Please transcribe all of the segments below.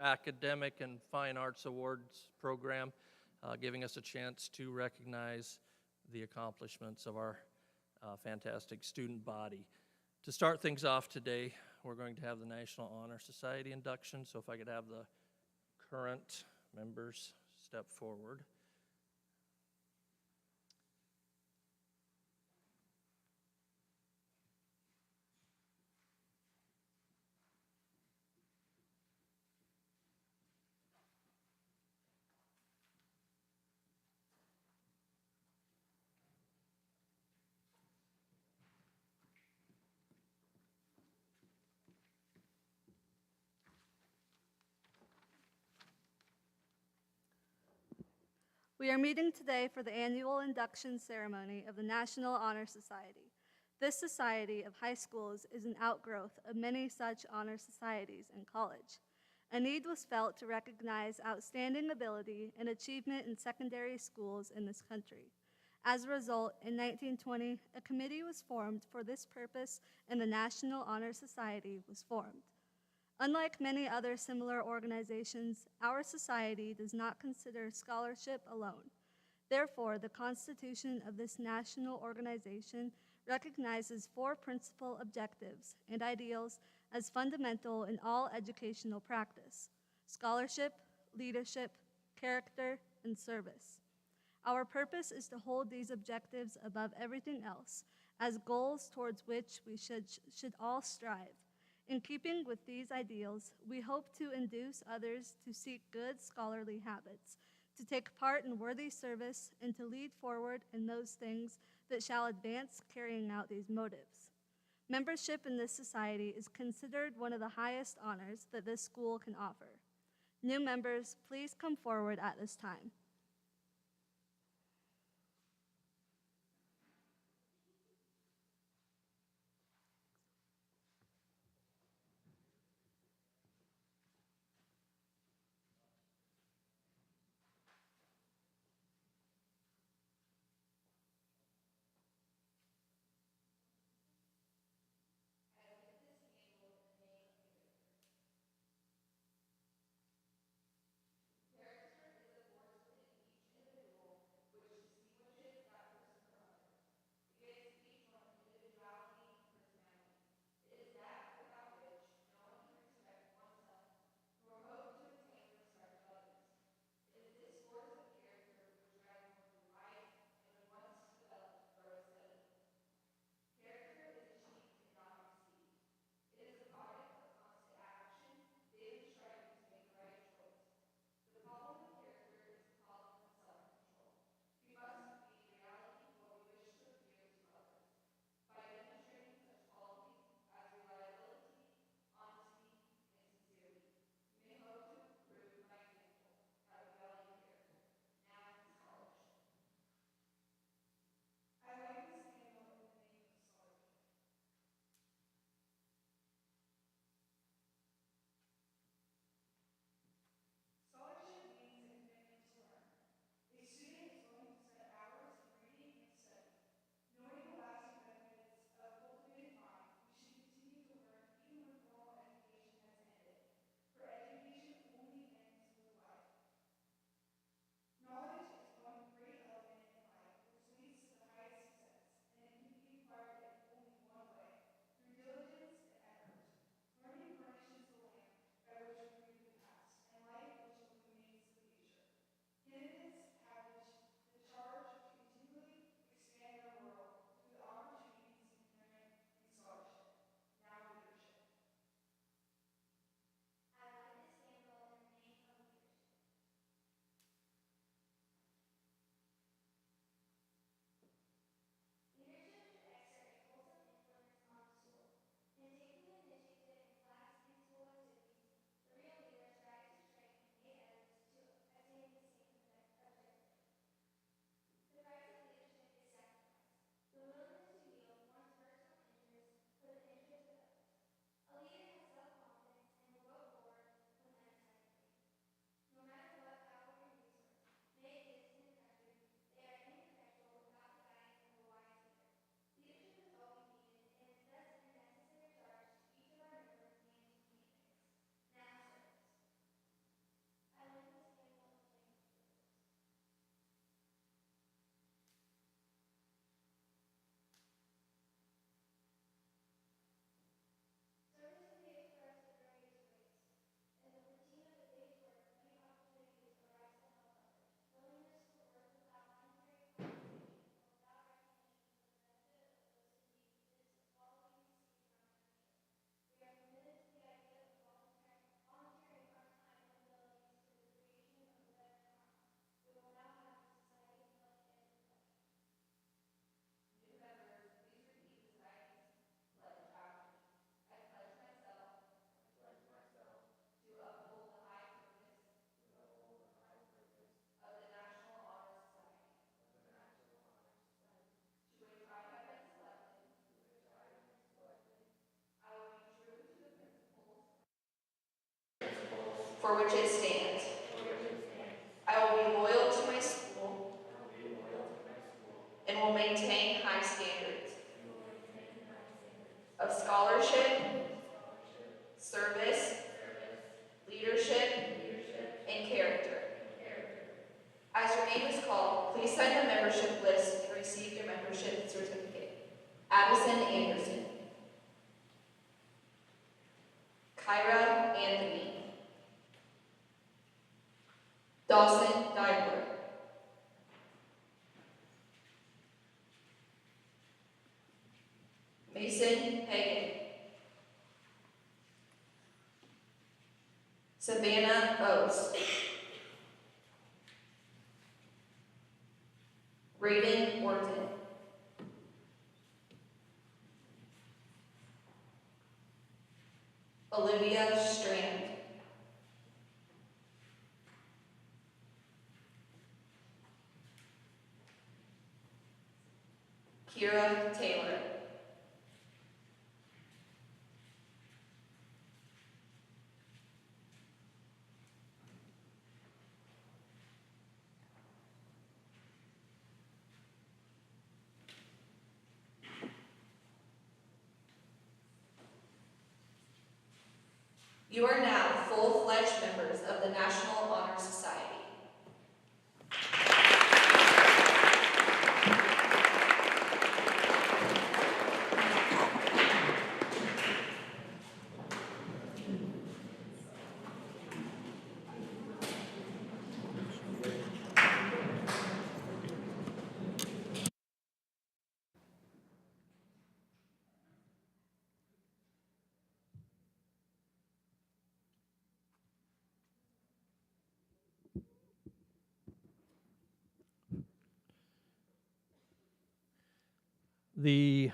Academic and Fine Arts Awards program, giving us a chance to recognize the accomplishments of our fantastic student body. To start things off today, we're going to have the National Honor Society induction, so if I could have the current members step forward. We are meeting today for the annual induction ceremony of the National Honor Society. This society of high schools is an outgrowth of many such honor societies in college. A need was felt to recognize outstanding ability and achievement in secondary schools in this country. As a result, in 1920, a committee was formed for this purpose and the National Honor Society was formed. Unlike many other similar organizations, our society does not consider scholarship alone. Therefore, the constitution of this national organization recognizes 4 principal objectives and ideals as fundamental in all educational practice: scholarship, leadership, character, and service. Our purpose is to hold these objectives above everything else as goals towards which we should all strive. In keeping with these ideals, we hope to induce others to seek good scholarly habits, to take part in worthy service, and to lead forward in those things that shall advance carrying out these motives. Membership in this society is considered one of the highest honors that this school can offer. New members, please come forward at this time. it stands. I will be loyal to my school and will maintain high standards of scholarship, service, leadership, and character. As your name is called, please sign the membership list and receive your membership certificate. Addison Anderson. Kyra Anthony. Dawson Dibler. Mason Hagan. Savannah Oates. Raven Orton. Olivia Strand. Kira Taylor. You are now full-fledged members of the National Honor Society. The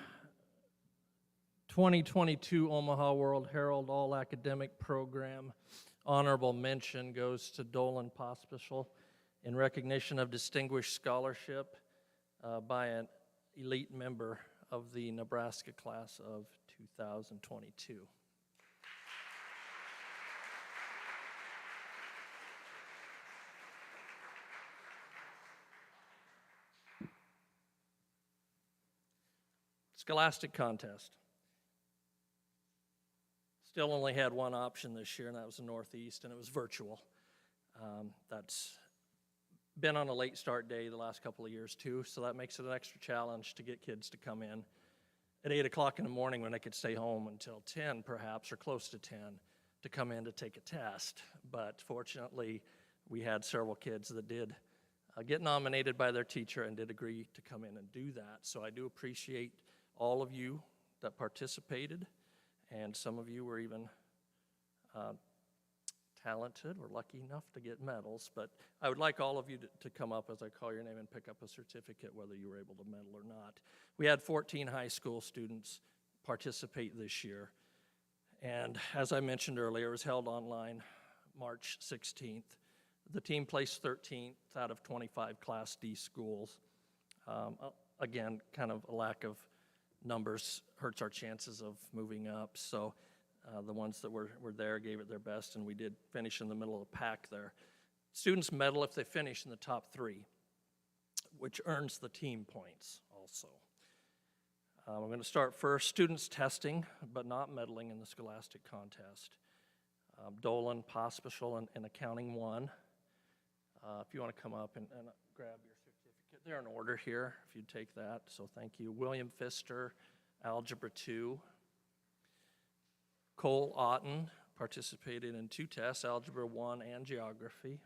2022 Omaha World Herald All-Academic Program honorable mention goes to Dolan Pospisil in recognition of distinguished scholarship by an elite member of the Nebraska class of 2022. Scholastic contest. Still only had one option this year, and that was the Northeast, and it was virtual. That's been on a late start day the last couple of years too, so that makes it an extra challenge to get kids to come in at 8 o'clock in the morning when they could stay home until 10 perhaps, or close to 10, to come in to take a test. But fortunately, we had several kids that did get nominated by their teacher and did agree to come in and do that. So I do appreciate all of you that participated, and some of you were even talented or lucky enough to get medals. But I would like all of you to come up as I call your name and pick up a certificate, whether you were able to medal or not. We had 14 high school students participate this year, and as I mentioned earlier, it was held online March 16th. The team placed 13th out of 25 Class D schools. Again, kind of a lack of numbers hurts our chances of moving up, so the ones that were there gave it their best, and we did finish in the middle of the pack there. Students medal if they finish in the top 3, which earns the team points also. We're going to start first, students testing, but not medaling in the scholastic contest. Dolan, Pospisil, and Accounting 1. If you want to come up and grab your certificate. They're in order here, if you'd take that, so thank you. William Pfister, Algebra 2. Cole Otten participated in 2 tests, Algebra 1 and Geography.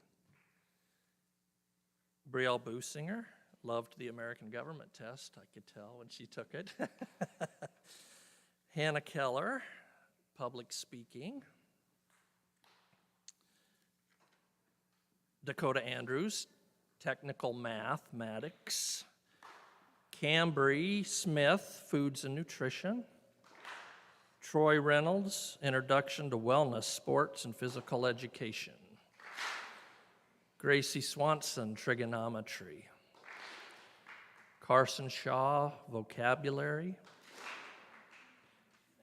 Brielle Businger loved the American government test, I could tell when she took it. Hannah Keller, Public Speaking. Dakota Andrews, Technical Mathematics. Cambry Smith, Foods and Nutrition. Troy Reynolds, Introduction to Wellness, Sports and Physical Education. Gracie Swanson, Trigonometry. Carson Shaw, Vocabulary.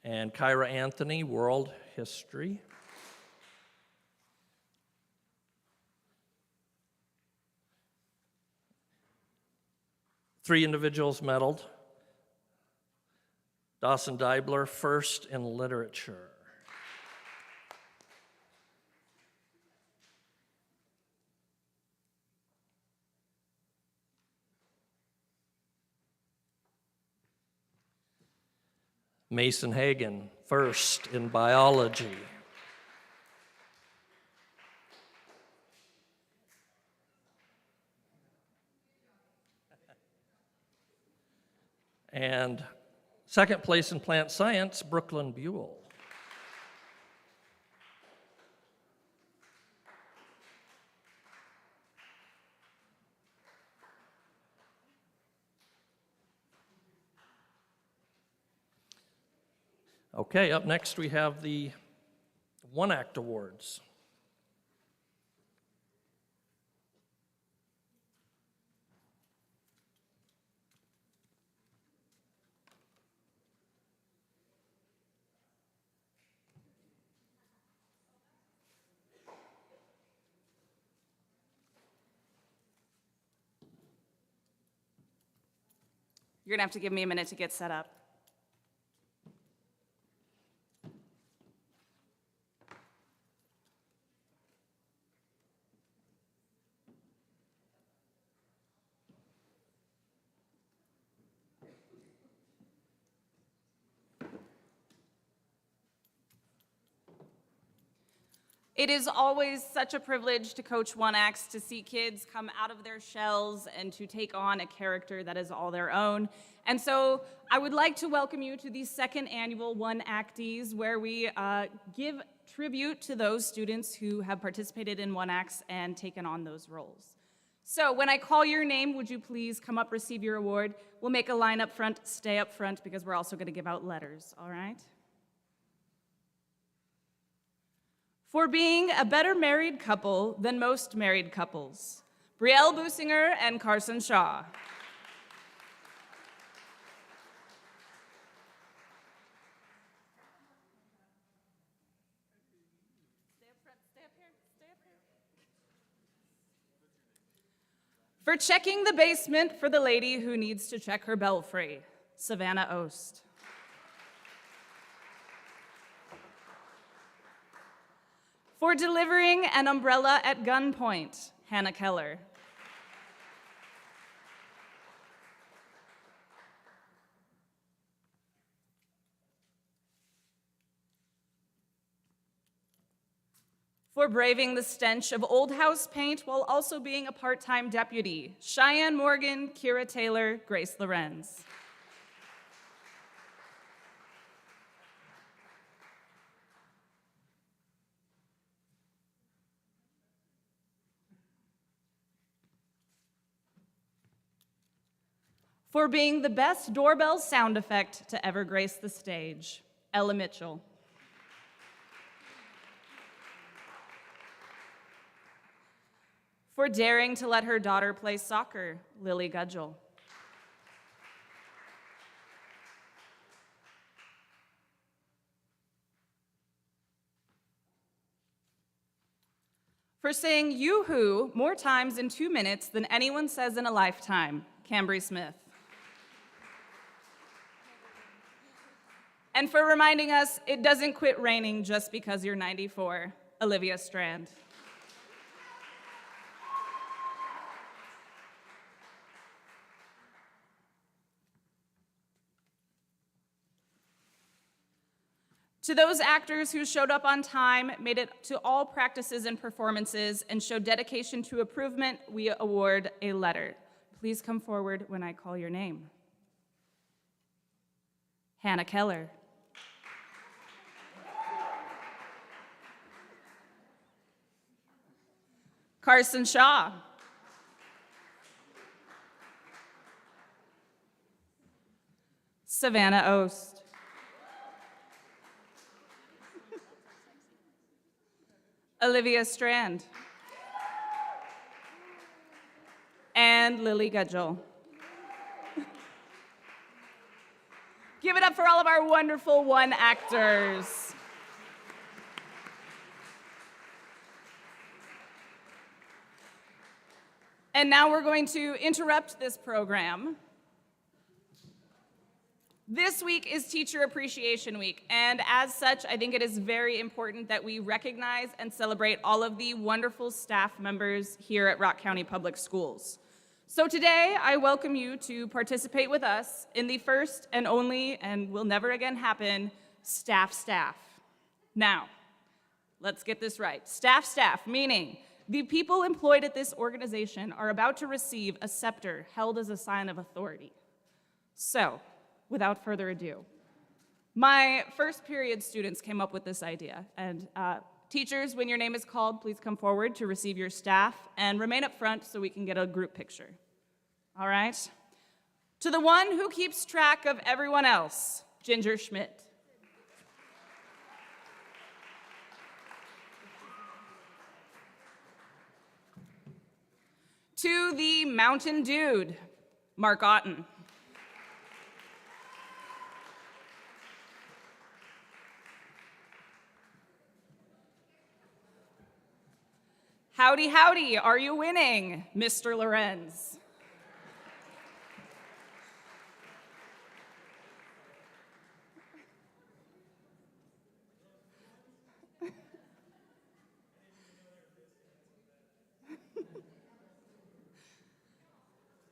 And Kyra Anthony, World History. 3 individuals medaled. Dawson Deibler, first in literature. Mason Hagan, first in biology. And second place in plant science, Brooklyn Buell. Okay, up next we have the One Act Awards. You're gonna have to give me a minute to get set up. It is always such a privilege to coach One Acts, to see kids come out of their shells and to take on a character that is all their own. And so I would like to welcome you to the second annual One Acties, where we give tribute to those students who have participated in One Acts and taken on those roles. So when I call your name, would you please come up, receive your award? We'll make a line up front, stay up front, because we're also gonna give out letters, all right? For being a better married couple than most married couples, Brielle Businger and Carson Shaw. For checking the basement for the lady who needs to check her belfry, Savannah Ost. For delivering an umbrella at gunpoint, Hannah Keller. For braving the stench of old house paint while also being a part-time deputy, Cheyenne Morgan, Kira Taylor, Grace Lorenz. For being the best doorbell sound effect to ever grace the stage, Ella Mitchell. For daring to let her daughter play soccer, Lily Gudgel. For saying yoo-hoo more times in 2 minutes than anyone says in a lifetime, Cambry Smith. And for reminding us it doesn't quit raining just because you're 94, Olivia Strand. To those actors who showed up on time, made it to all practices and performances, and showed dedication to improvement, we award a letter. Please come forward when I call your name. Hannah Keller. Carson Shaw. Savannah Ost. Olivia Strand. And Lily Gudgel. Give it up for all of our wonderful One Actors. And now we're going to interrupt this program This week is Teacher Appreciation Week, and as such, I think it is very important that we recognize and celebrate all of the wonderful staff members here at Rock County Public Schools. So today, I welcome you to participate with us in the first and only, and will never again happen, Staff. Now, let's get this right. Staff, meaning the people employed at this organization are about to receive a scepter held as a sign of authority. So, without further ado, my first period students came up with this idea, and teachers, when your name is called, please come forward to receive your staff and remain up front so we can get a group picture. All right? To the one who keeps track of everyone else, Ginger Schmidt. To the Mountain Dude, Mark Otten. Howdy, howdy, are you winning, Mr. Lorenz?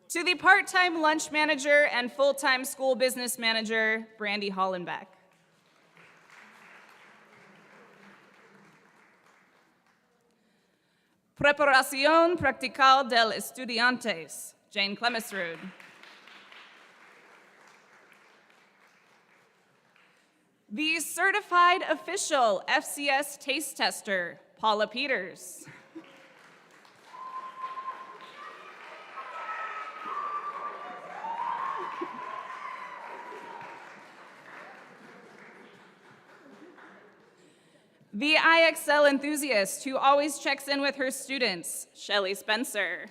To the part-time lunch manager and full-time school business manager, Brandy Hollenbeck. Preparación Practical del Estudiantes, Jane Clemesrud. The certified official FCS taste tester, Paula Peters. The IXL enthusiast who always checks in with her students, Shelley Spencer.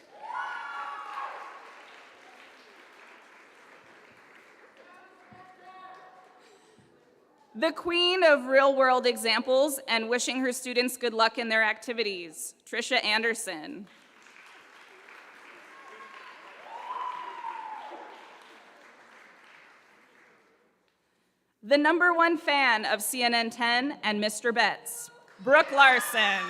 The queen of real-world examples and wishing her students good luck in their activities, Trisha Anderson. The #1 fan of CNN 10 and Mr. Betts, Brooke Larson.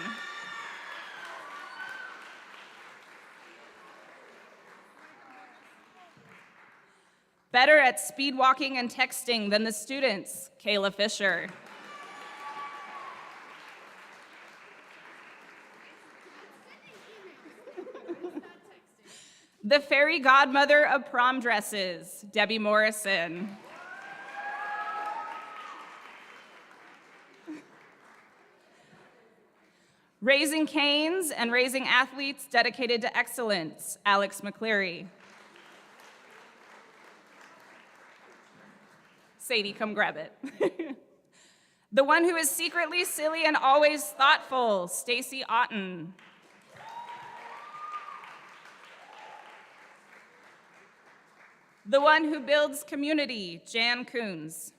Better at speed walking and texting than the students, Kayla Fisher. The fairy godmother of prom dresses, Debbie Morrison. Raising Canes and raising athletes dedicated to excellence, Alex McCleary. Sadie, come grab it. The one who is secretly silly and always thoughtful, Stacy Otten. The one who builds community, Jan Coons.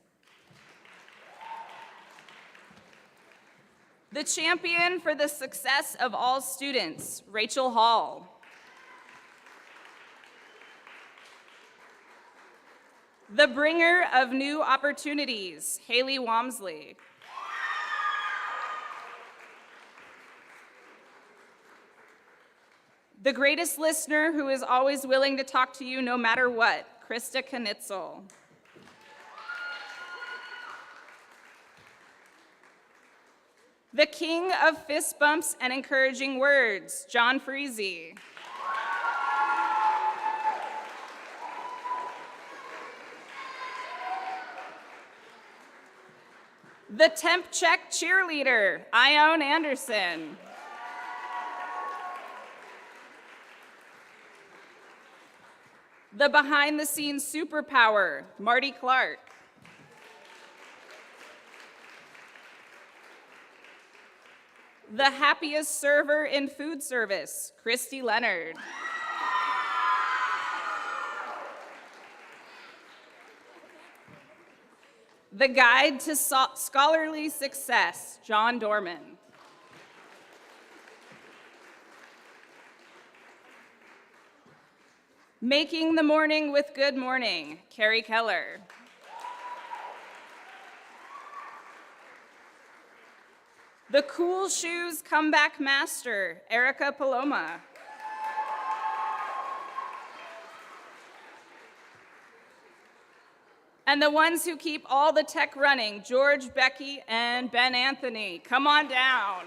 The champion for the success of all students, Rachel Hall. The bringer of new opportunities, Haley Wamsley. The greatest listener who is always willing to talk to you no matter what, Krista Knitzel. The king of fist bumps and encouraging words, John Freese. The temp check cheerleader, Ione Anderson. The behind-the-scenes superpower, Marty Clark. The happiest server in food service, Christy Leonard. The guide to scholarly success, John Dorman. Making the morning with good morning, Carrie Keller. The Cool Shoes Comeback Master, Erica Paloma. And the ones who keep all the tech running, George, Becky, and Ben Anthony. Come on down.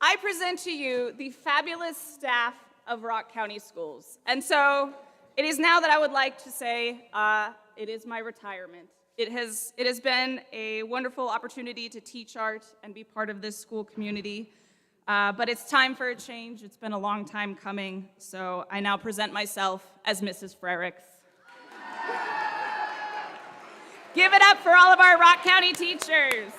I present to you the fabulous staff of Rock County Schools. And so it is now that I would like to say it is my retirement. It has been a wonderful opportunity to teach art and be part of this school community. But it's time for a change. It's been a long time coming. So I now present myself as Mrs. Frericks. Give it up for all of our Rock County teachers.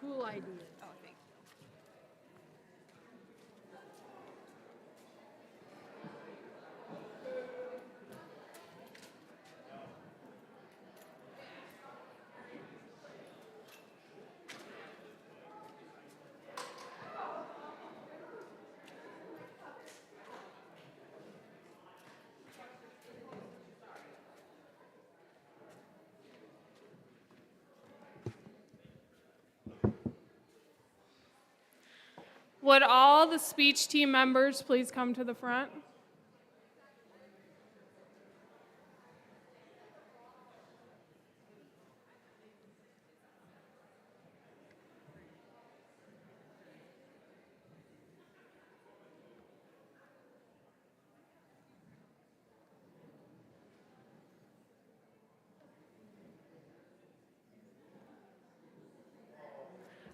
Cool idea. Oh, thank you. Would all the speech team members please come to the front?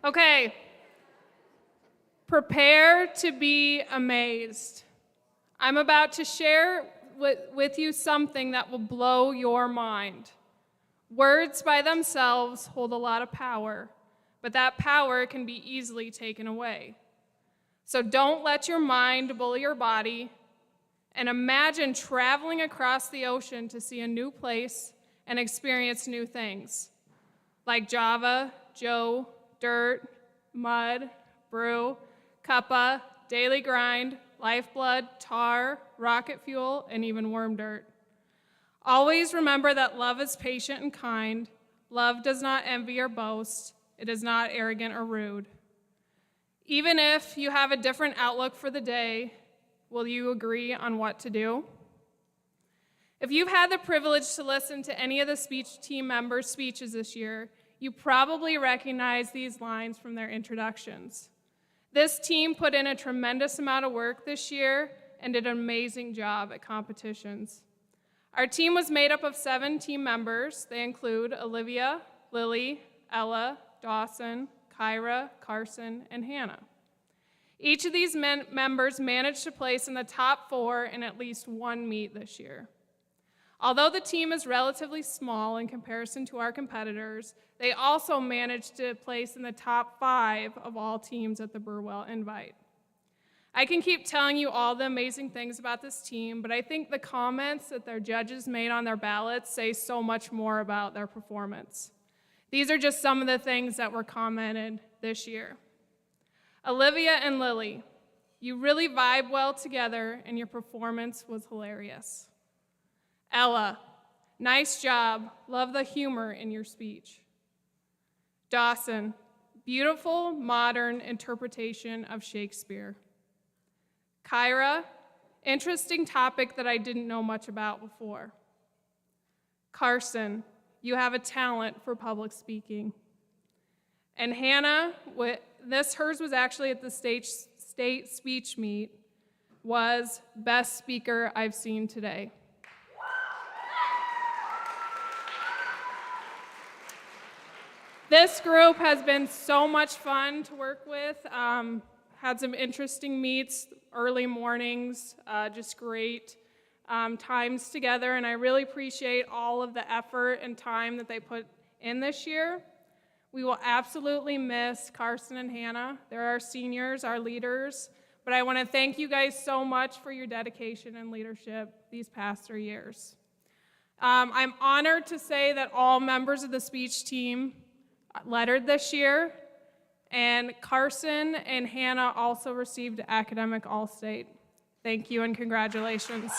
Okay. Prepare to be amazed. I'm about to share with you something that will blow your mind. Words by themselves hold a lot of power, but that power can be easily taken away. So don't let your mind bully your body, and imagine traveling across the ocean to see a new place and experience new things, like Java, Joe, dirt, mud, brew, cuppa, daily grind, lifeblood, tar, rocket fuel, and even worm dirt. Always remember that love is patient and kind. Love does not envy or boast. It is not arrogant or rude. Even if you have a different outlook for the day, will you agree on what to do? If you've had the privilege to listen to any of the speech team members' speeches this year, you probably recognize these lines from their introductions. This team put in a tremendous amount of work this year and did an amazing job at competitions. Our team was made up of 7 team members. They include Olivia, Lily, Ella, Dawson, Kyra, Carson, and Hannah. Each of these members managed to place in the top 4 in at least one meet this year. Although the team is relatively small in comparison to our competitors, they also managed to place in the top 5 of all teams at the Burwell Invite. I can keep telling you all the amazing things about this team, but I think the comments that their judges made on their ballots say so much more about their performance. These are just some of the things that were commented this year. Olivia and Lily, you really vibe well together and your performance was hilarious. Ella, nice job, love the humor in your speech. Dawson, beautiful modern interpretation of Shakespeare. Kyra, interesting topic that I didn't know much about before. Carson, you have a talent for public speaking. And Hannah, hers was actually at the state speech meet, was best speaker I've seen today. This group has been so much fun to work with. Had some interesting meets, early mornings, just great times together, and I really appreciate all of the effort and time that they put in this year. We will absolutely miss Carson and Hannah. They're our seniors, our leaders, but I want to thank you guys so much for your dedication and leadership these past 3 years. I'm honored to say that all members of the speech team lettered this year, and Carson and Hannah also received Academic All-State. Thank you and congratulations.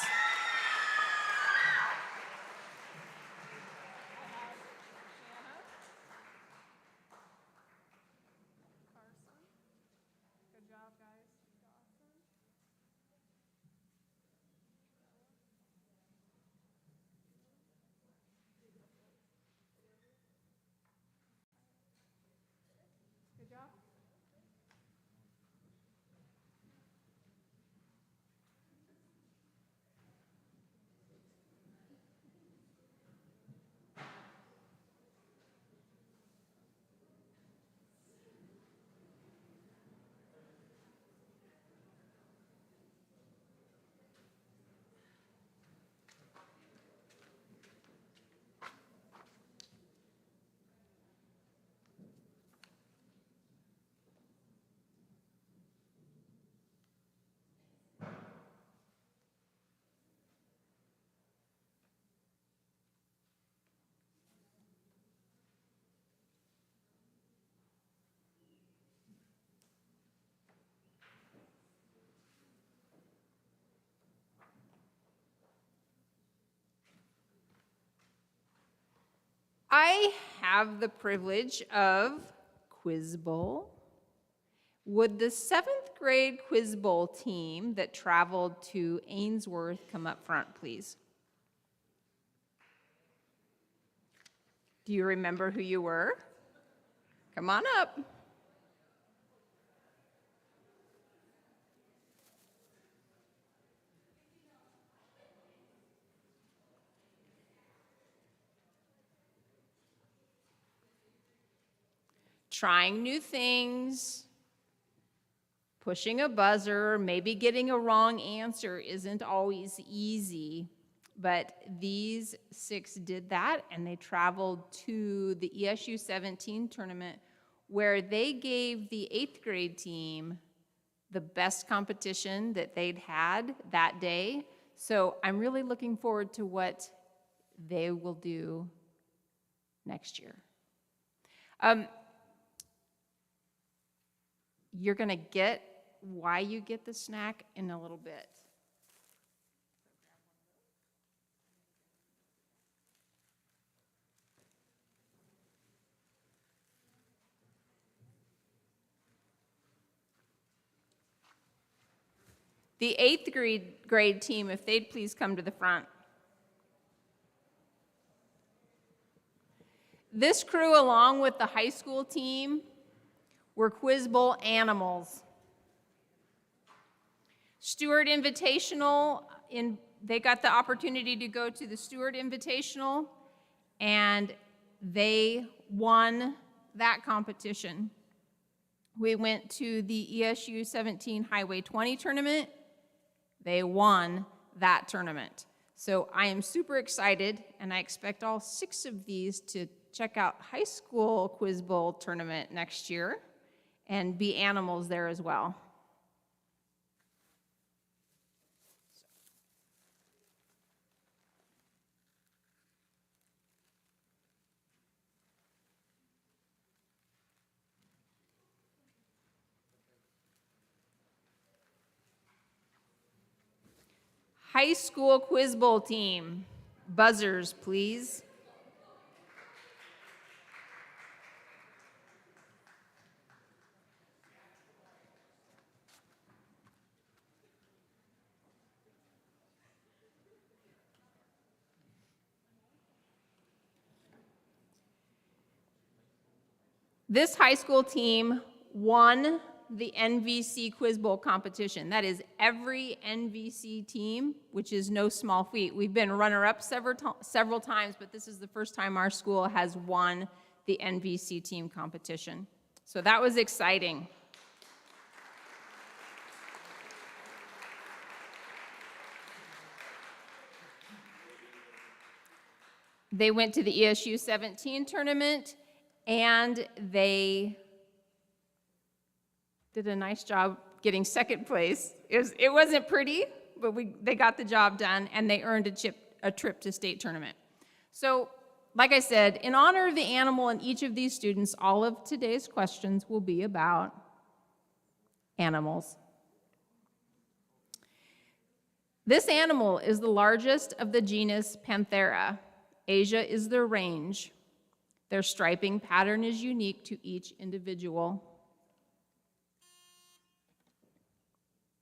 I have the privilege of Quiz Bowl. Would the 7th grade Quiz Bowl team that traveled to Ainsworth come up front, please? Do you remember who you were? Come on up. Trying new things, pushing a buzzer, maybe getting a wrong answer isn't always easy, but these 6 did that, and they traveled to the ESU 17 tournament where they gave the 8th grade team the best competition that they'd had that day. So I'm really looking forward to what they will do next year. You're going to get why you get the snack in a little bit. The 8th grade team, if they'd please come to the front. This crew, along with the high school team, were Quiz Bowl animals. Stewart Invitational they got the opportunity to go to the Stewart Invitational, and they won that competition. We went to the ESU 17 Highway 20 tournament. They won that tournament. So I am super excited, and I expect all 6 of these to check out high school Quiz Bowl tournament next year and be animals there as well. High school Quiz Bowl team, buzzers, please. This high school team won the NVC Quiz Bowl competition. That is every NVC team, which is no small feat. We've been runner-up several times, but this is the first time our school has won the NVC team competition. So that was exciting. They went to the ESU 17 tournament, and they did a nice job getting second place. It wasn't pretty, but they got the job done, and they earned a trip to state tournament. So, like I said, in honor of the animal in each of these students, all of today's questions will be about animals. This animal is the largest of the genus Panthera. Asia is their range. Their striping pattern is unique to each individual.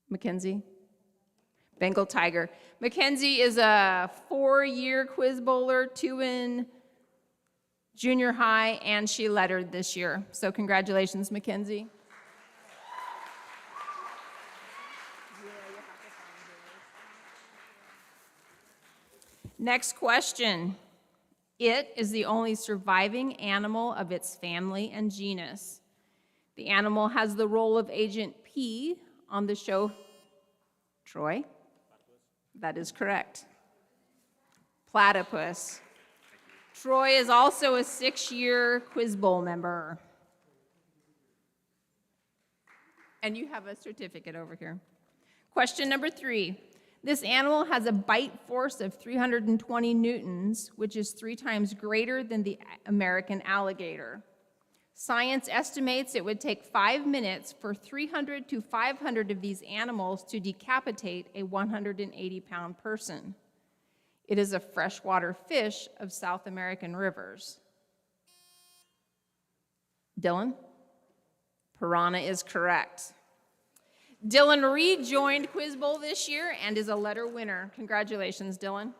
Mackenzie? Bengal tiger. Mackenzie is a 4-year quiz bowler, 2 in junior high, and she lettered this year. So congratulations, Mackenzie. Next question. It is the only surviving animal of its family and genus. The animal has the role of Agent P on the show. Troy? That is correct. Platypus. Troy is also a 6-year Quiz Bowl member. And you have a certificate over here. Question number 3. This animal has a bite force of 320 newtons, which is 3 times greater than the American alligator. Science estimates it would take 5 minutes for 300 to 500 of these animals to decapitate a 180-pound person. It is a freshwater fish of South American rivers. Dylan? Piranha is correct. Dylan rejoined Quiz Bowl this year and is a letter winner. Congratulations, Dylan.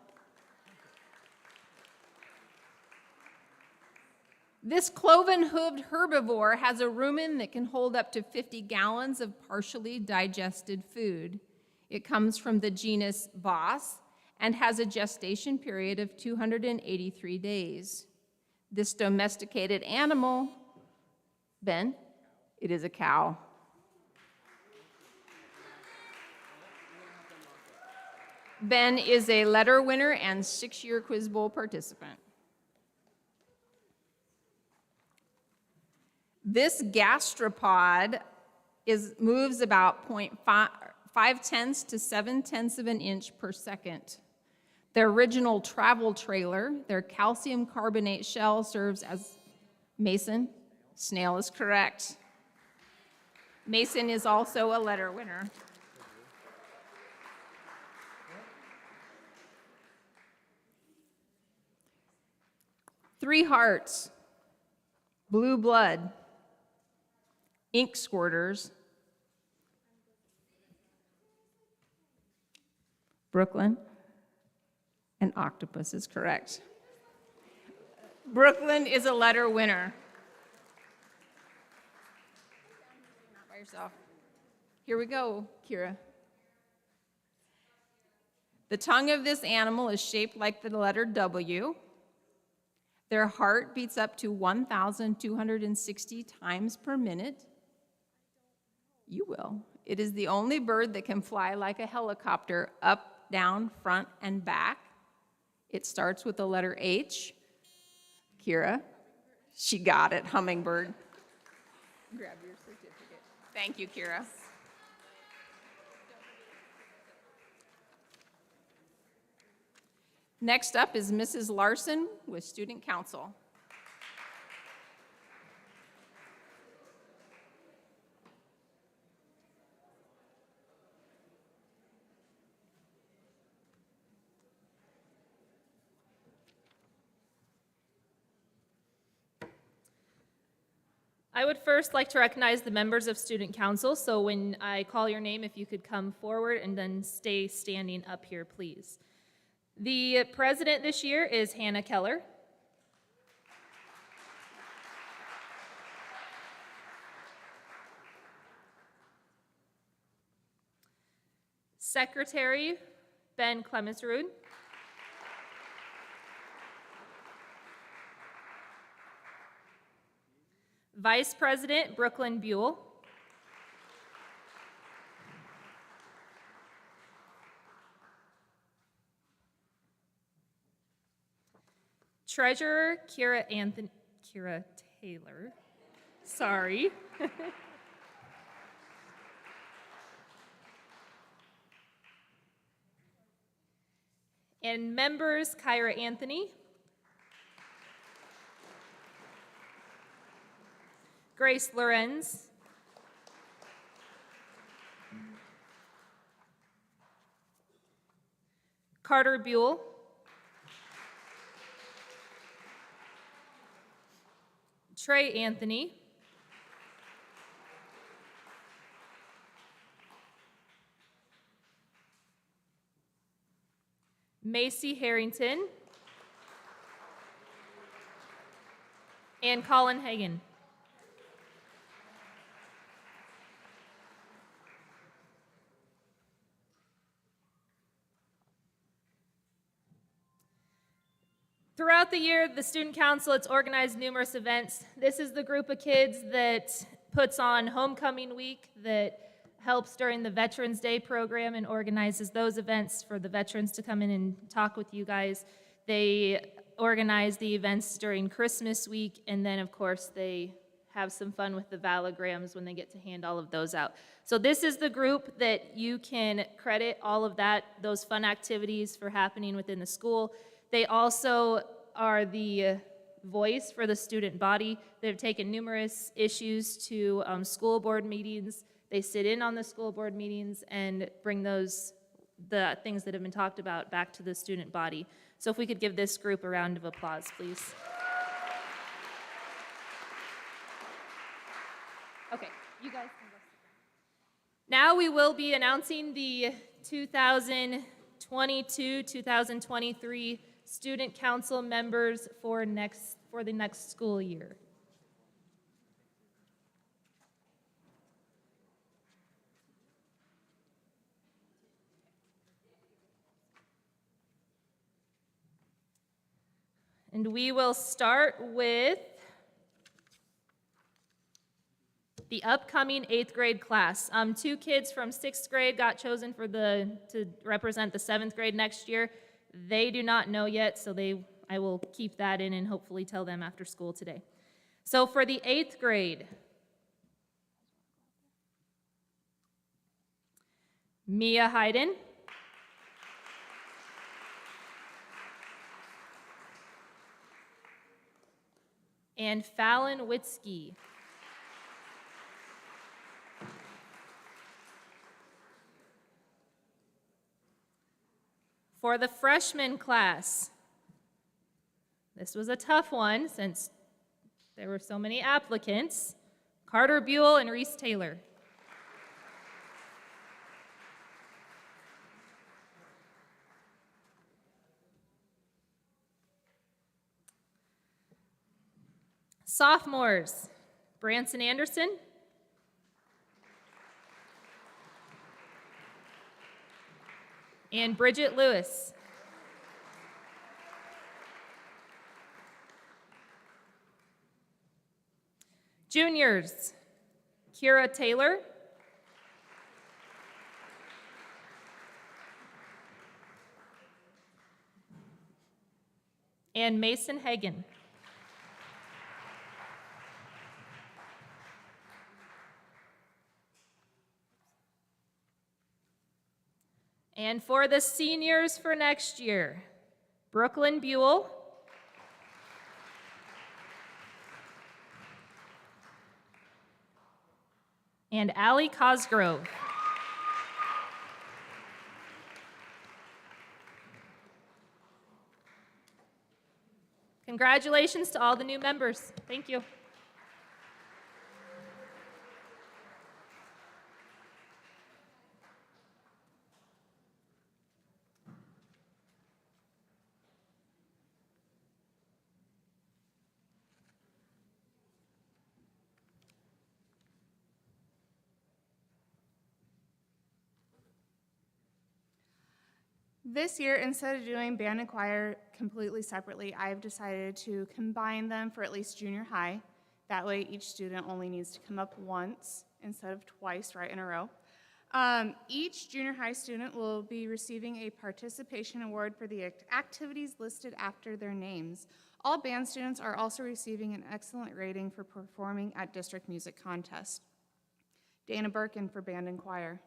This cloven-hooved herbivore has a rumen that can hold up to 50 gallons of partially digested food. It comes from the genus Bos and has a gestation period of 283 days. This domesticated animal, Ben, it is a cow. Ben is a letter winner and 6-year Quiz Bowl participant. This gastropod moves about 0.5 to 7/10 of an inch per second. Their original travel trailer, their calcium carbonate shell, serves as Mason. Snail is correct. Mason is also a letter winner. Three hearts, blue blood, ink squirters, Brooklyn, and octopus is correct. Brooklyn is a letter winner. Not by yourself. Here we go, Kira. The tongue of this animal is shaped like the letter W. Their heart beats up to 1,260 times per minute. You will. It is the only bird that can fly like a helicopter, up, down, front, and back. It starts with the letter H. Kira, she got it, hummingbird. Grab your certificate. Thank you, Kira. Next up is Mrs. Larson with Student Council. I would first like to recognize the members of Student Council, so when I call your name, if you could come forward and then stay standing up here, please. The president this year is Hannah Keller. Secretary, Ben Clemensrud. Vice President, Brooklyn Buell. Treasurer, Kira Taylor. Sorry. And members, Kyra Anthony. Grace Lorenz. Carter Buell. Trey Anthony. Macy Harrington. And Colin Hagan. Throughout the year, the Student Council, it's organized numerous events. This is the group of kids that puts on Homecoming Week, that helps during the Veterans Day program and organizes those events for the veterans to come in and talk with you guys. They organize the events during Christmas week, and then, of course, they have some fun with the valograms when they get to hand all of those out. So this is the group that you can credit all of that, those fun activities for happening within the school. They also are the voice for the student body. They've taken numerous issues to school board meetings. They sit in on the school board meetings and bring the things that have been talked about back to the student body. So if we could give this group a round of applause, please. Okay, you guys can go. Now we will be announcing the 2022-2023 Student Council members for the next school year. And we will start with the upcoming 8th grade class. 2 kids from 6th grade got chosen to represent the 7th grade next year. They do not know yet, so I will keep that in and hopefully tell them after school today. So for the 8th grade, Mia Hayden, and Fallon Witzke. For the freshman class, this was a tough one since there were so many applicants. Carter Buell and Reese Taylor. Sophomores, Branson Anderson, and Bridget Lewis. Juniors, Kira Taylor, and Mason Hagan. And for the seniors for next year, Brooklyn Buell, and Allie Cosgrove. Congratulations to all the new members. Thank you. This year, instead of doing band and choir completely separately, I've decided to combine them for at least junior high. That way, each student only needs to come up once instead of twice right in a row. Each junior high student will be receiving a participation award for the activities listed after their names. All band students are also receiving an excellent rating for performing at district music contests. Dana Birkin for band and choir.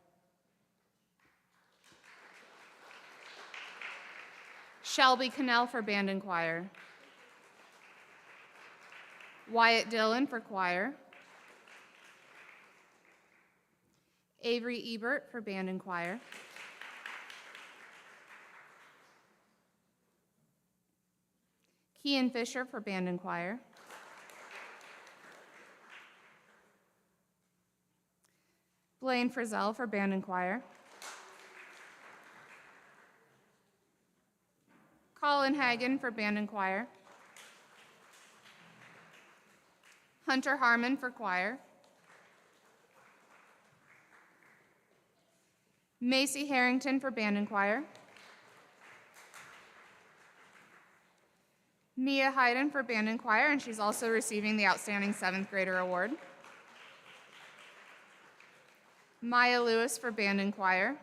Shelby Cannell for band and choir. Wyatt Dillon for choir. Avery Ebert for band and choir. Kean Fisher for band and choir. Blaine Frizzell for band and choir. Colin Hagan for band and choir. Hunter Harmon for choir. Macy Harrington for band and choir. Mia Hayden for band and choir, and she's also receiving the Outstanding 7th Grader Award. Maya Lewis for band and choir.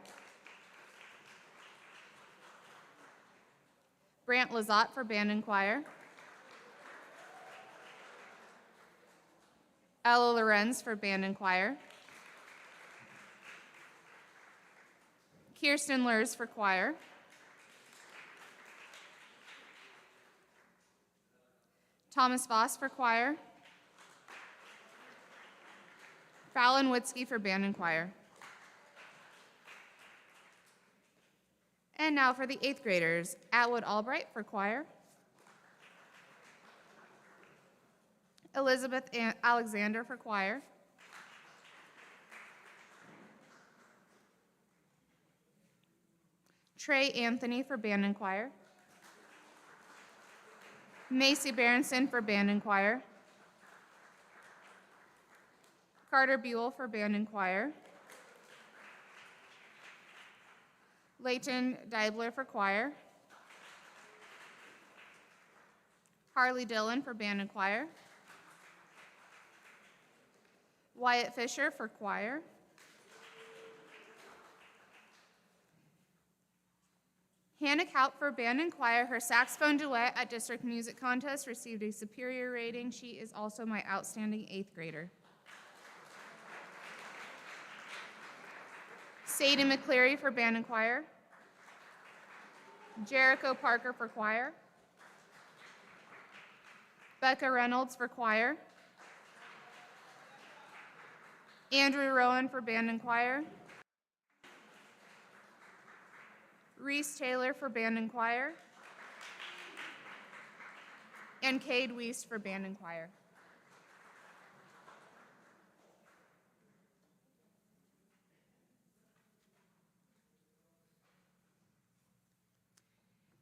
Brant Lazat for band and choir. Ella Lorenz for band and choir. Kirsten Lurs for choir. Thomas Voss for choir. Fallon Witzke for band and choir. And now for the 8th graders, Atwood Albright for choir. Elizabeth Alexander for choir. Trey Anthony for band and choir. Macy Berenson for band and choir. Carter Buell for band and choir. Leighton Deibler for choir. Harley Dillon for band and choir. Wyatt Fisher for choir. Hannah Kaup for band and choir. Her saxophone duet at District Music Contest received a superior rating. She is also my outstanding 8th grader. Sadie McCleary for band and choir. Jericho Parker for choir. Becca Reynolds for choir. Andrew Rowan for band and choir. Reese Taylor for band and choir. And Cade Weiss for band and choir.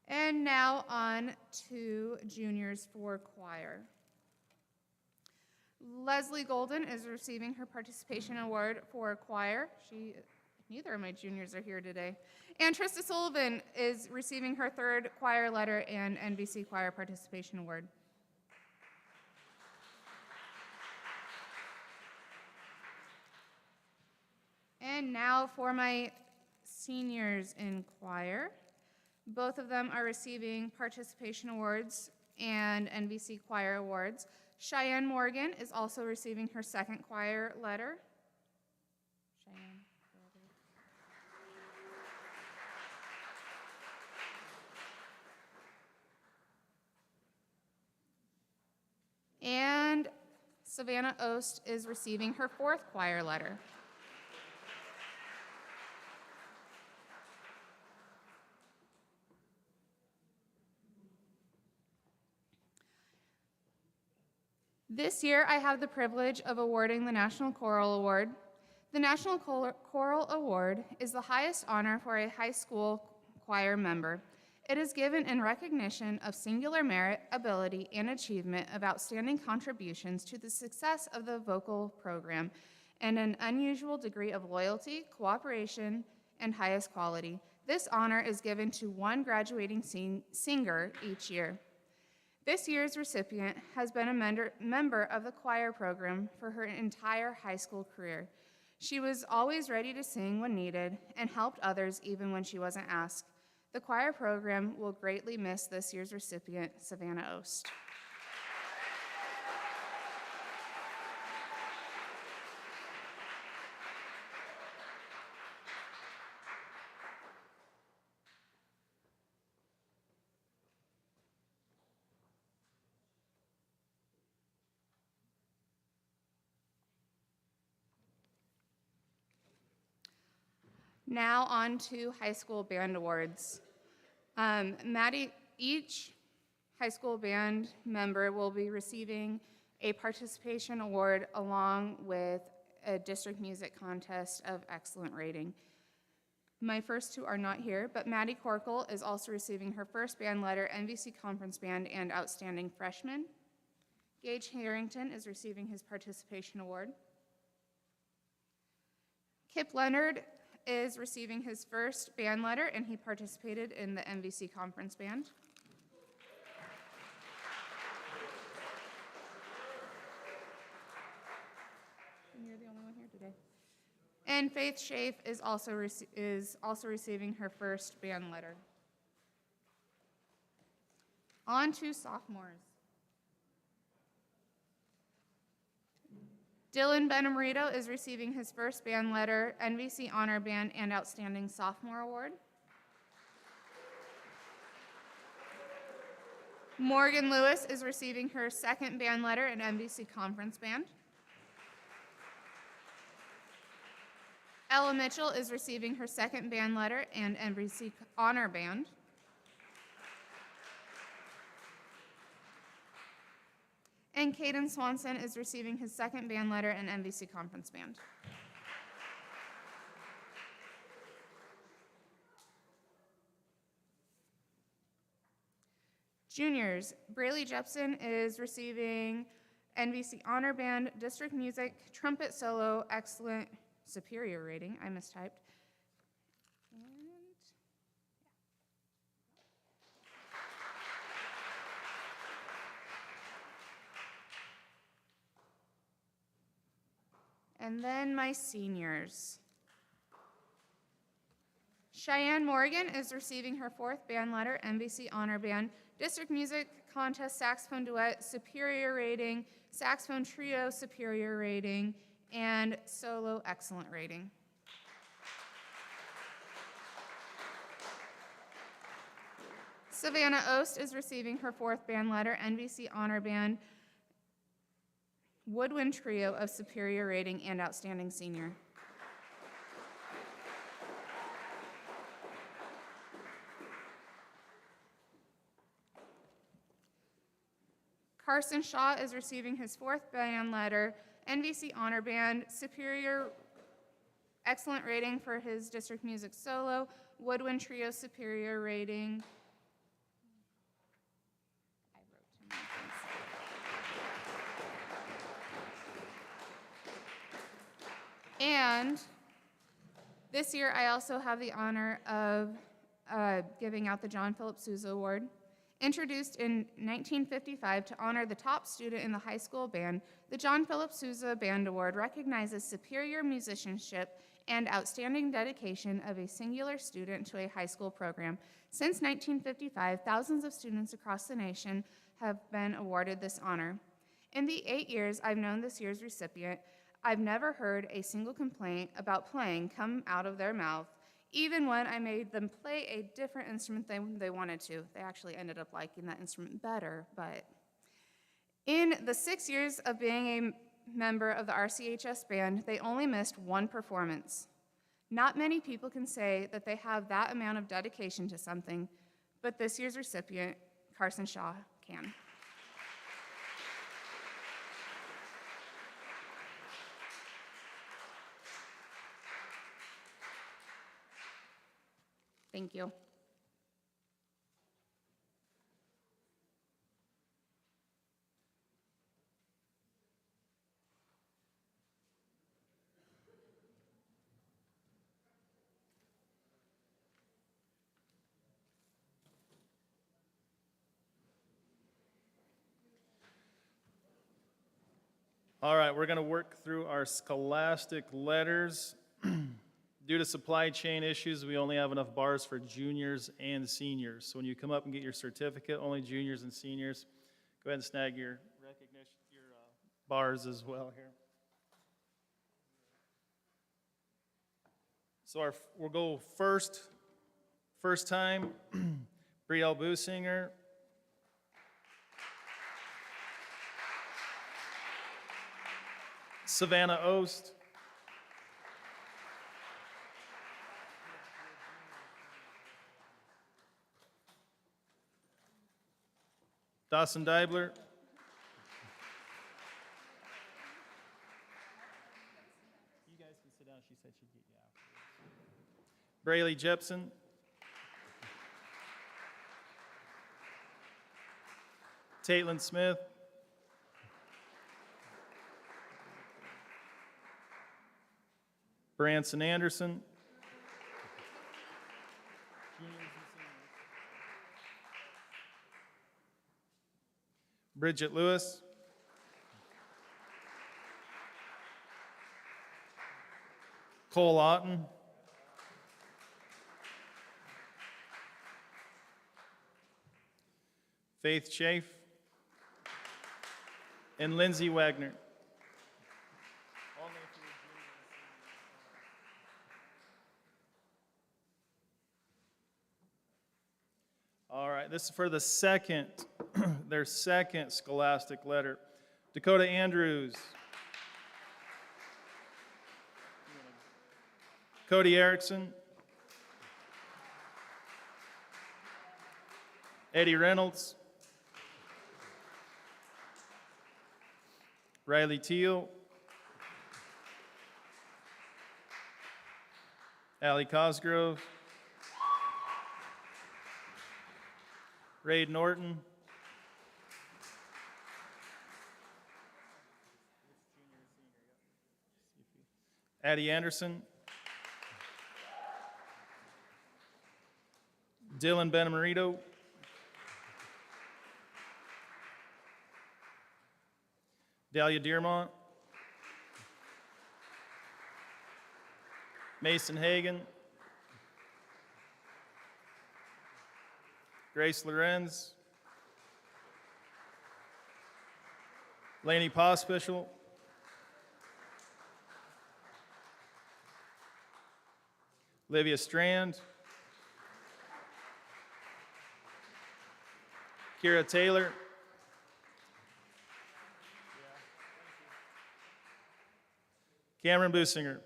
And now on to juniors for choir. Leslie Golden is receiving her participation award for choir. She Neither of my juniors are here today. And Trista Sullivan is receiving her 3rd choir letter and NBC Choir Participation Award. And now for my seniors in choir. Both of them are receiving participation awards and NBC Choir Awards. Cheyenne Morgan is also receiving her 2nd choir letter. Cheyenne. And Savannah Ost is receiving her 4th choir letter. This year, I have the privilege of awarding the National Choral Award. The National Choral Award is the highest honor for a high school choir member. It is given in recognition of singular merit, ability, and achievement of outstanding contributions to the success of the vocal program and an unusual degree of loyalty, cooperation, and highest quality. This honor is given to one graduating singer each year. This year's recipient has been a member of the choir program for her entire high school career. She was always ready to sing when needed and helped others even when she wasn't asked. The choir program will greatly miss this year's recipient, Savannah Ost. Now on to high school band awards. Each high school band member will be receiving a participation award along with a district music contest of excellent rating. My first 2 are not here, but Maddie Corkle is also receiving her 1st band letter, NBC Conference Band, and Outstanding Freshman. Gage Harrington is receiving his participation award. Kip Leonard is receiving his 1st band letter, and he participated in the MVC Conference Band. And you're the only one here today. And Faith Schaaf is also receiving her 1st band letter. On to sophomores. Dylan Benamorito is receiving his 1st band letter, NVC Honor Band, and Outstanding Sophomore Award. Morgan Lewis is receiving her 2nd band letter and NVC Conference Band. Ella Mitchell is receiving her 2nd band letter and NVC Honor Band. And Caden Swanson is receiving his 2nd band letter and MVC Conference Band. Juniors, Braylee Jepson is receiving NVC Honor Band, District Music, Trumpet Solo, Excellent, Superior rating, I mistyped. And then my seniors. Cheyenne Morgan is receiving her 4th band letter, MVC Honor Band, District Music Contest Saxophone Duet, Superior rating, Saxophone Trio, Superior rating, and Solo Excellent rating. Savannah Ost is receiving her 4th band letter, NVC Honor Band, Woodwind Trio of Superior rating and Outstanding Senior. Carson Shaw is receiving his 4th band letter, NVC Honor Band, Superior Excellent rating for his District Music Solo, Woodwind Trio Superior rating. I wrote too many things. And This year, I also have the honor of giving out the John Philip Sousa Award. Introduced in 1955 to honor the top student in the high school band, the John Philip Sousa Band Award recognizes superior musicianship and outstanding dedication of a singular student to a high school program. Since 1955, thousands of students across the nation have been awarded this honor. In the 8 years I've known this year's recipient, I've never heard a single complaint about playing come out of their mouth, even when I made them play a different instrument than they wanted to. They actually ended up liking that instrument better, but in the 6 years of being a member of the RCHS band, they only missed one performance. Not many people can say that they have that amount of dedication to something, but this year's recipient, Carson Shaw, can. Thank you. All right, we're going to work through our scholastic letters. Due to supply chain issues, we only have enough bars for juniors and seniors. So when you come up and get your certificate, only juniors and seniors. Go ahead and snag your recognition, your bars as well here. So we'll go first time, Brielle Businger. Savannah Ost. Dawson Deibler. You guys can sit down. She said she'd get you out. Braylee Jepson. Taitlin Smith. Branson Anderson. Bridget Lewis. Cole Otten. Faith Chafe. And Lindsay Wagner. All right, this is for the second, their second scholastic letter. Dakota Andrews. Cody Erickson. Eddie Reynolds. Riley Teal. Allie Cosgrove. Raid Norton. Addie Anderson. Dylan Benamarito. Dahlia Dearmont. Mason Hagan. Grace Lorenz. Laney Pospischel. Livia Strand. Kira Taylor. Cameron Businger.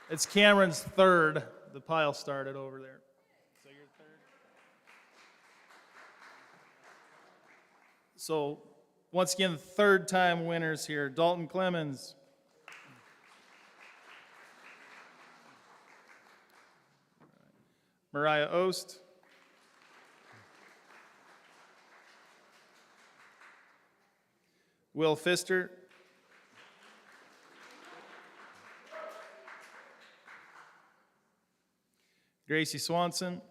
It's Cameron's third. The pile started over there. So you're third? So once again, third time winners here. Dalton Clemens. Mariah Ost. Will Pfister. Gracie Swanson.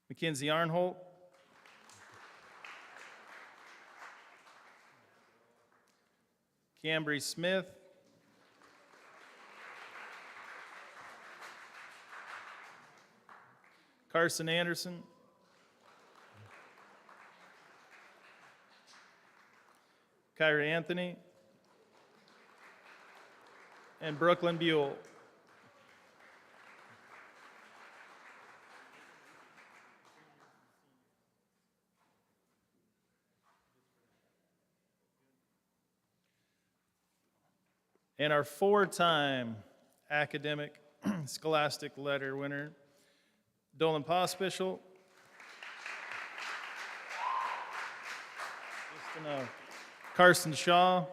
Mackenzie Arnholt. Cambry Smith. Carson Anderson. Kyra Anthony. And Brooklyn Buell. And our four-time academic scholastic letter winner, Dolan Pospischel. Just enough. Carson Shaw.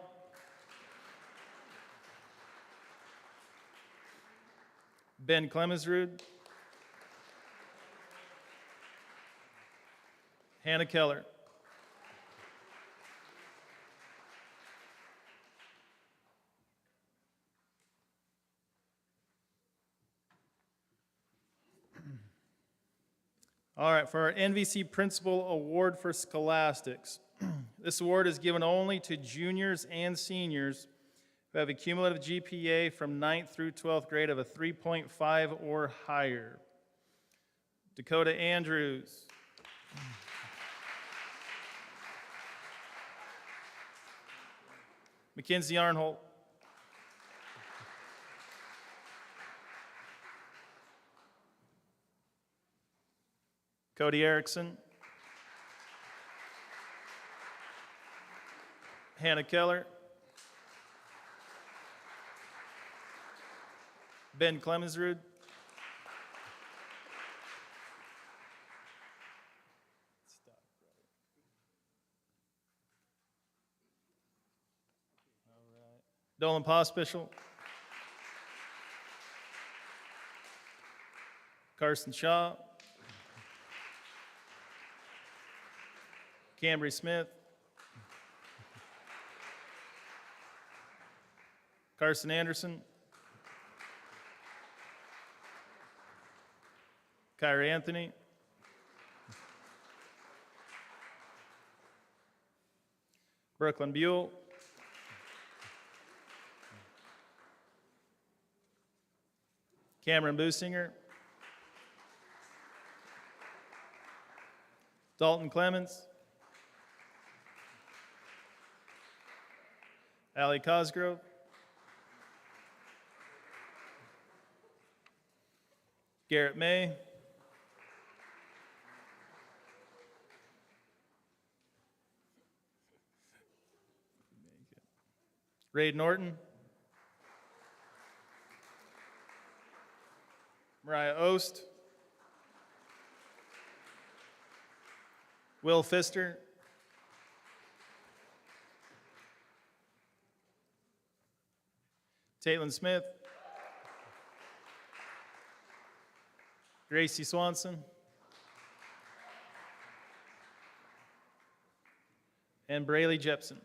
Ben Clemensrud. Hannah Keller. All right, for our NVC Principal Award for Scholastics. This award is given only to juniors and seniors who have a cumulative GPA from 9th through 12th grade of a 3.5 or higher. Dakota Andrews. Mackenzie Arnholt. Cody Erickson. Hannah Keller. Ben Clemensrud. Dolan Pospischel. Carson Shaw. Cambry Smith. Carson Anderson. Kyra Anthony. Brooklyn Buell. Cameron Businger. Dalton Clemens. Allie Cosgrove. Garrett May. Raid Norton. Mariah Ost. Will Pfister. Taitlin Smith. Gracie Swanson. And Braylee Jepson.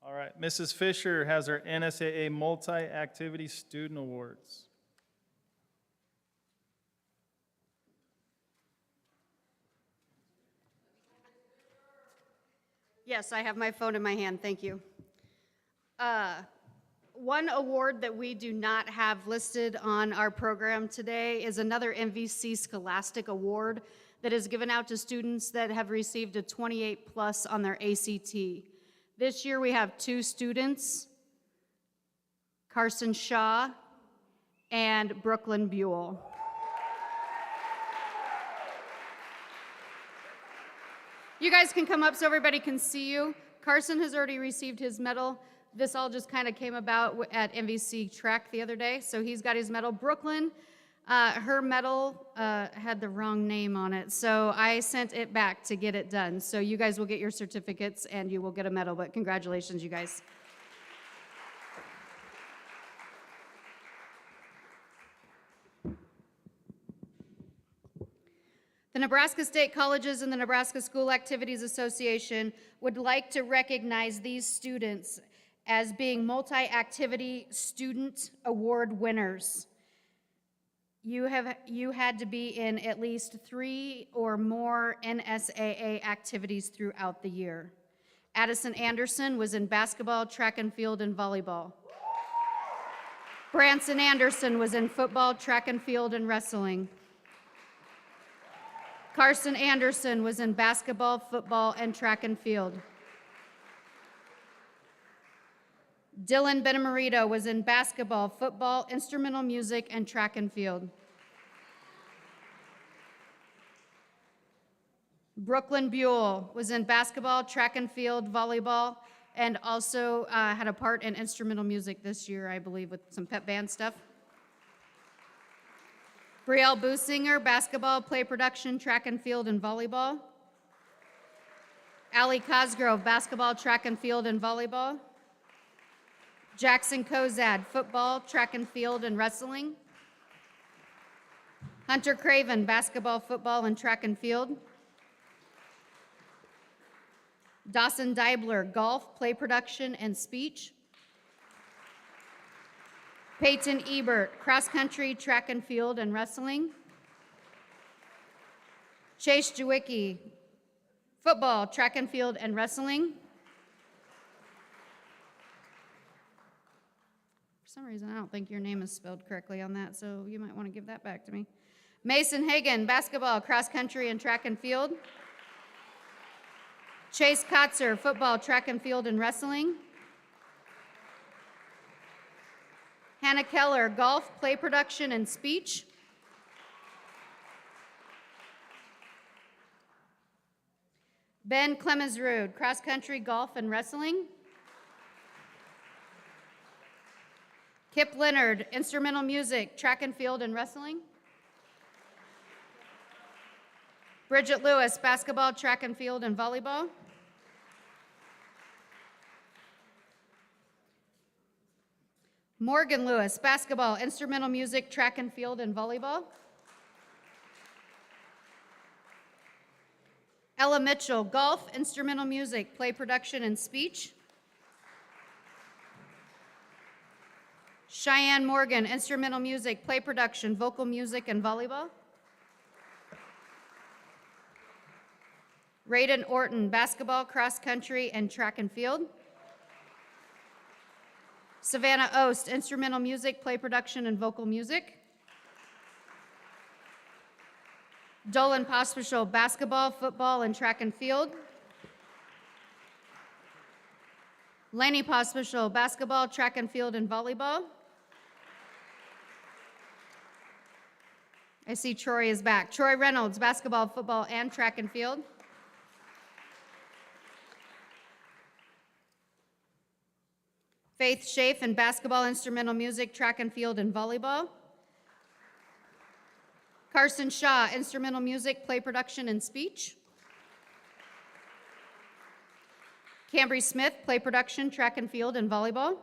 All right, Mrs. Fisher has our NSAA Multi-Activity Student Awards. Yes, I have my phone in my hand, thank you. One award that we do not have listed on our program today is another MVC Scholastic Award that is given out to students that have received a 28 plus on their ACT. This year we have two students, Carson Shaw and Brooklyn Buell. You guys can come up so everybody can see you. Carson has already received his medal. This all just kind of came about at MVC track the other day, so he's got his medal. Brooklyn, her medal had the wrong name on it, so I sent it back to get it done. So you guys will get your certificates and you will get a medal, but congratulations, you guys. The Nebraska State Colleges and the Nebraska School Activities Association would like to recognize these students as being multi-activity student award winners. You had to be in at least 3 or more NSAA activities throughout the year. Addison Anderson was in basketball, track and field, and volleyball. Branson Anderson was in football, track and field, and wrestling. Carson Anderson was in basketball, football, and track and field. Dylan Benamarito was in basketball, football, instrumental music, and track and field. Brooklyn Buell was in basketball, track and field, volleyball, and also had a part in instrumental music this year, I believe, with some pep band stuff. Brielle Businger, basketball, play production, track and field, and volleyball. Allie Cosgrove, basketball, track and field, and volleyball. Jackson Kozad, football, track and field, and wrestling. Hunter Craven, basketball, football, and track and field. Dawson Deibler, golf, play production, and speech. Peyton Ebert, cross country, track and field, and wrestling. Chase Jewicki, football, track and field, and wrestling. For some reason, I don't think your name is spelled correctly on that, so you might want to give that back to me. Mason Hagan, basketball, cross country, and track and field. Chase Kotzer, football, track and field, and wrestling. Hannah Keller, golf, play production, and speech. Ben Clemensrud, cross country, golf, and wrestling. Kip Leonard, instrumental music, track and field, and wrestling. Bridget Lewis, basketball, track and field, and volleyball. Morgan Lewis, basketball, instrumental music, track and field, and volleyball. Ella Mitchell, golf, instrumental music, play production, and speech. Cheyenne Morgan, instrumental music, play production, vocal music, and volleyball. Raiden Orton, basketball, cross country, and track and field. Savannah Ost, instrumental music, play production, and vocal music. Dolan Pospisil, basketball, football, and track and field. Laney Pospisil, basketball, track and field, and volleyball. I see Troy is back. Troy Reynolds, basketball, football, and track and field. Faith Schaaf in basketball, instrumental music, track and field, and volleyball. Carson Shaw, instrumental music, play production, and speech. Cambry Smith, play production, track and field, and volleyball.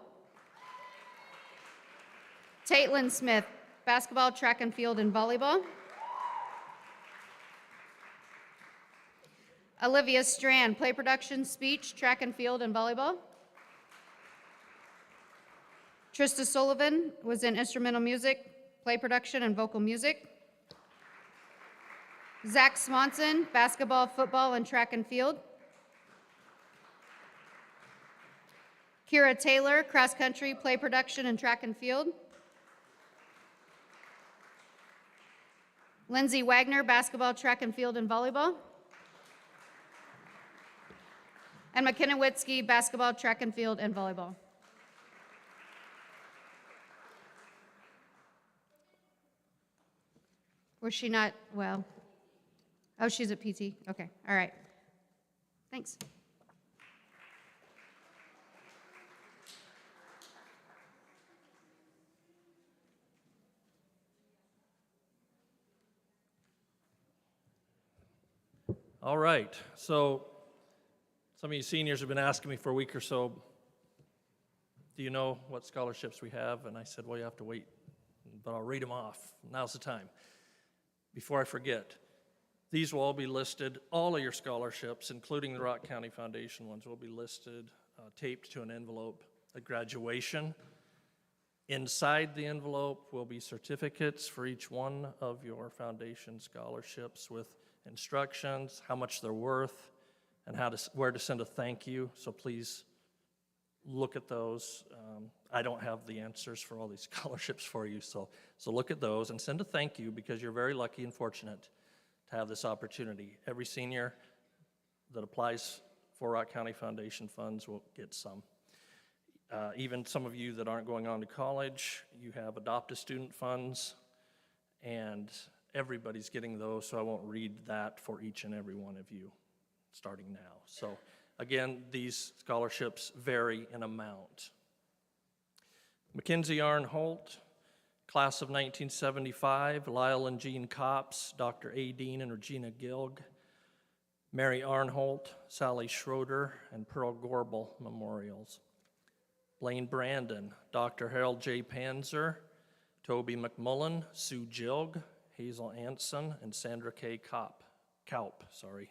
Taitlin Smith, basketball, track and field, and volleyball. Olivia Strand, play production, speech, track and field, and volleyball. Trista Sullivan was in instrumental music, play production, and vocal music. Zach Swanson, basketball, football, and track and field. Kira Taylor, cross country, play production, and track and field. Lindsay Wagner, basketball, track and field, and volleyball. And McKenna Witzke, basketball, track and field, and volleyball. Was she not, well, oh, she's at PT. Okay, all right. Thanks. All right, so some of you seniors have been asking me for a week or so, do you know what scholarships we have? And I said, well, you have to wait, but I'll read them off. Now's the time. Before I forget, These will all be listed, all of your scholarships, including the Rock County Foundation ones, will be listed, taped to an envelope at graduation. Inside the envelope will be certificates for each one of your foundation scholarships with instructions, how much they're worth, and where to send a thank you. So please look at those. I don't have the answers for all these scholarships for you, so look at those and send a thank you, because you're very lucky and fortunate to have this opportunity. Every senior that applies for Rock County Foundation funds will get some. Even some of you that aren't going on to college, you have Adopt-a-Student funds, and everybody's getting those, so I won't read that for each and every one of you starting now. So again, these scholarships vary in amount. Mackenzie Arnholt, class of 1975, Lyle and Jean Copps, Dr. A. Dean and Regina Gilg, Mary Arnholt, Sally Schroeder, and Pearl Gorbel memorials. Blaine Brandon, Dr. Harold J. Panzer, Toby McMullen, Sue Jilg, Hazel Anson, and Sandra K. Kaup,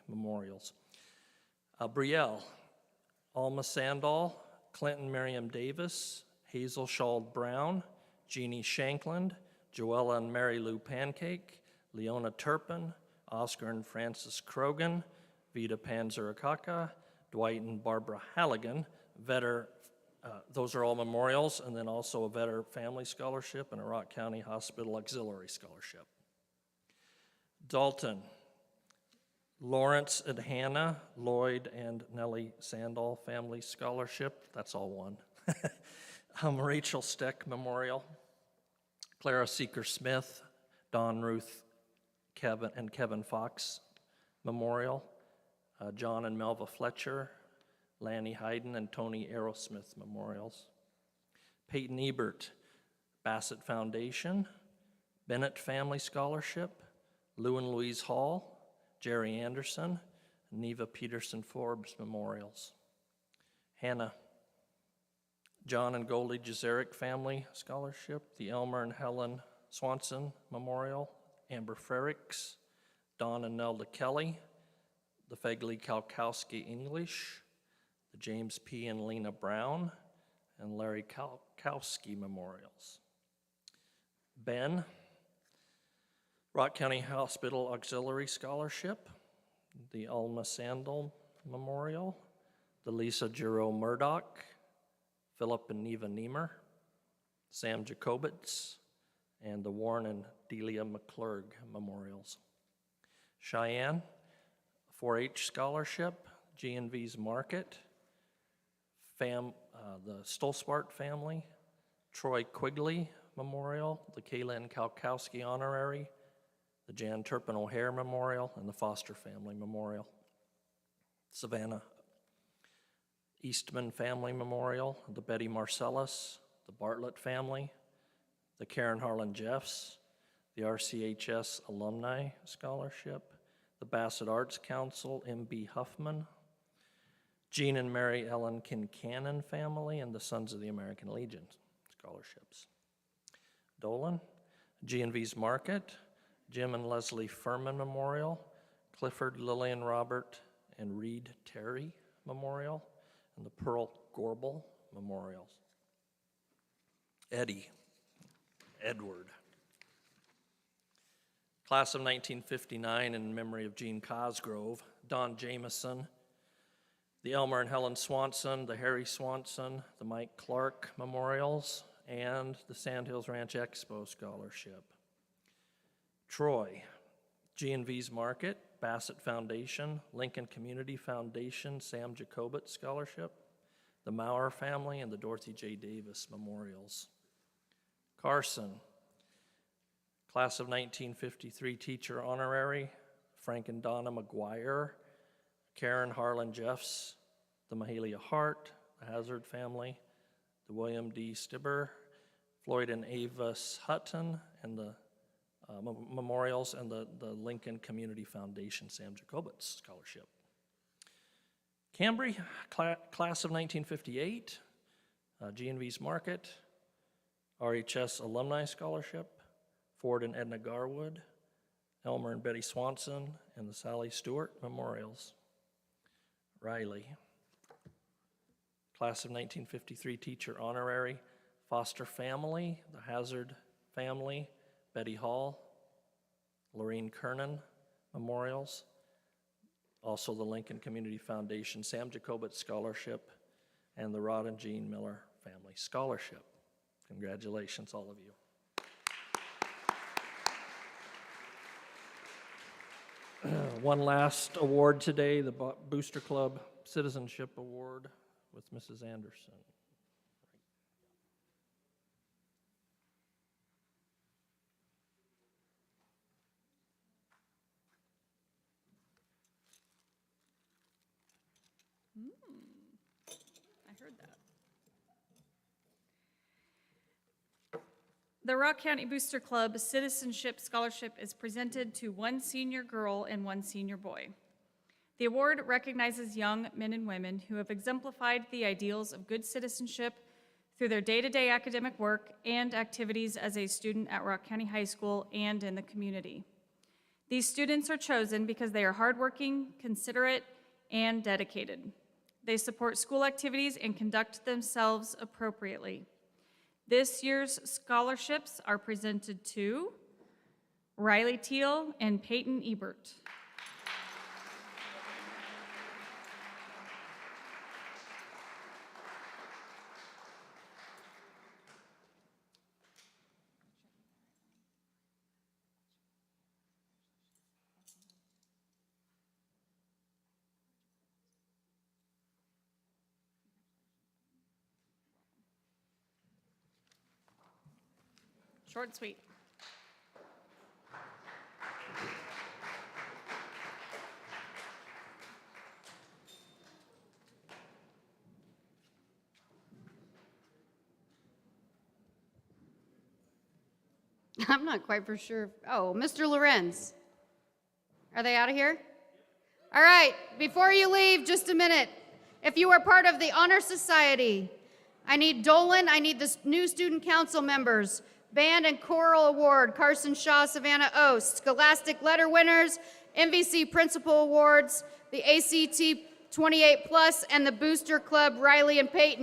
memorials. Brielle, Alma Sandall, Clinton Miriam Davis, Hazel Shald Brown, Jeannie Shankland, Joella and Mary Lou Pancake, Leona Turpin, Oscar and Francis Krogan, Vita Panzerikaka, Dwight and Barbara Halligan, Vetter. Those are all memorials, and then also a Vetter Family Scholarship and a Rock County Hospital Auxiliary Scholarship. Dalton, Lawrence and Hannah, Lloyd and Nellie Sandall Family Scholarship. That's all one. Rachel Steck Memorial. Clara Seeker-Smith, Don Ruth Kevin Fox Memorial. John and Melva Fletcher, Lanny Hayden and Tony Aerosmith memorials. Peyton Ebert, Bassett Foundation, Bennett Family Scholarship, Lou and Louise Hall, Jerry Anderson, Neva Peterson Forbes memorials. Hannah, John and Goldie Jezerick Family Scholarship, the Elmer and Helen Swanson Memorial, Amber Frericks, Don and Nelda Kelly, the Fegley Kalkowski English, the James P. and Lena Brown, and Larry Kalkowski memorials. Ben, Rock County Hospital Auxiliary Scholarship, the Alma Sandal Memorial, the Lisa Giro Murdoch, Philip and Neva Niemer, Sam Jacobitz, and the Warren and Delia McClurg memorials. Cheyenne, 4-H Scholarship, G&V's Market, the Stolzbart family, Troy Quigley Memorial, the Kaylin Kalkowski Honorary, the Jan Turpin O'Hare Memorial, and the Foster Family Memorial. Savannah, Eastman Family Memorial, the Betty Marcellus, the Bartlett family, the Karen Harlan Jeffs, the RCHS Alumni Scholarship, the Bassett Arts Council, M.B. Huffman, Jean and Mary Ellen Kincannon family, and the Sons of the American Legion scholarships. Dolan, G&V's Market, Jim and Leslie Furman Memorial, Clifford, Lillian Robert, and Reed Terry Memorial, and the Pearl Gorbel Memorials. Edward. Class of 1959 in memory of Gene Cosgrove, Don Jameson, the Elmer and Helen Swanson, the Harry Swanson, the Mike Clark Memorials, and the Sandhills Ranch Expo Scholarship. Troy, G&V's Market, Bassett Foundation, Lincoln Community Foundation, Sam Jacobitz Scholarship, the Maurer family, and the Dorothy J. Davis Memorials. Carson, Class of 1953 Teacher Honorary, Frank and Donna McGuire, Karen Harlan Jeffs, the Mahalia Hart, the Hazard family, the William D. Stibber, Floyd and Ava Hutton, and the memorials, and the Lincoln Community Foundation Sam Jacobitz Scholarship. Cambry, Class of 1958, G&V's Market, RHS Alumni Scholarship, Ford and Edna Garwood, Elmer and Betty Swanson, and the Sally Stewart Memorials. Riley. Class of 1953 Teacher Honorary, Foster Family, the Hazard Family, Betty Hall, Lorene Kernan Memorials, also the Lincoln Community Foundation Sam Jacobitz Scholarship, and the Rod and Jean Miller Family Scholarship. Congratulations, all of you. One last award today, the Booster Club Citizenship Award with Mrs. Anderson. I heard that. The Rock County Booster Club Citizenship Scholarship is presented to one senior girl and one senior boy. The award recognizes young men and women who have exemplified the ideals of good citizenship through their day-to-day academic work and activities as a student at Rock County High School and in the community. These students are chosen because they are hardworking, considerate, and dedicated. They support school activities and conduct themselves appropriately. This year's scholarships are presented to Riley Teal and Peyton Ebert. Short and sweet. I'm not quite for sure. Oh, Mr. Lorenz. Are they out of here? All right, before you leave, just a minute. If you are part of the Honor Society, I need Dolan, I need the new student council members, Band and Choral Award, Carson Shaw, Savannah Oast, Scholastic Letter winners, MVC Principal Awards, the ACT 28+, and the Booster Club, Riley and Peyton.